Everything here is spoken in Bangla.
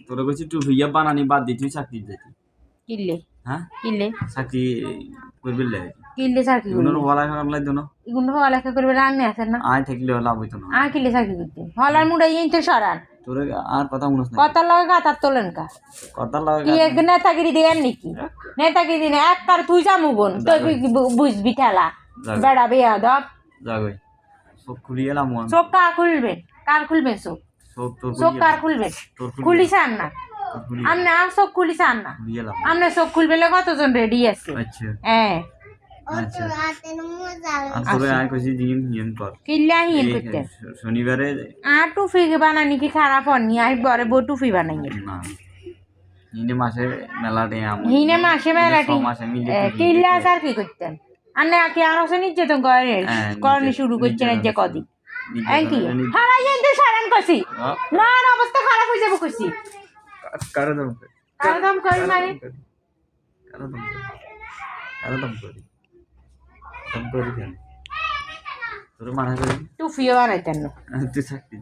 তোরা কইছি টুফিয়া বানানি বাদ দি তুই চাকরি দিতি কিল্লে হ্যাঁ কিল্লে চাকরি করবি লে কিল্লে চাকরি এগুলোর করবে হলা খারাপ লাগতো না এগুলো হলাকে করবে রান্না আছেন না আয় থাকলে লাভ হইতো না কিল্লে চাকরি করতে হলার মুড়াই তো সরান তোর আর কথা মনে না কথার লগে গাতার তোলেন কা কথা লাগে কি এক নেতাগিরি দেন নাকি নেতাগিরি না এক কার তুই যামুগন তুই কি বুঝবি ঠেলা বেড়া বেয়া দব যাগই সব খুলি এলাম চোখ কার খুলবেন চোখ সব তোর চোখ কার খুলবেন খুলিসান না আপনি আর চোখ খুলিসান না এলাম আপনি চোখ খুলবে কতজন রেডি আছে আচ্ছা হ্যাঁ আচ্ছা আর তোরে আয় কইছি দিন হিন কর কিল্লা হিন করতে শনিবারে আর টুফি বানানি কি খারাপ হননি আর বরে বউ টুফি বানাই না হিনে মাসে মেলাটে হিনে মাসে মেলাটি মাসে মিলে কিল্লা আর কি করতেন আন্নে কি আর ওসে নির্যাতন করে করনি শুরু করছেন যে কদিন কি হারাই তো সারান কইছি না অবস্থা খারাপ হয়ে যাবো কইছি কারো দাম করি মানে কারো দাম করি কেন তোর মানা করি টুফিও বানাইতেন না তুই চাকরি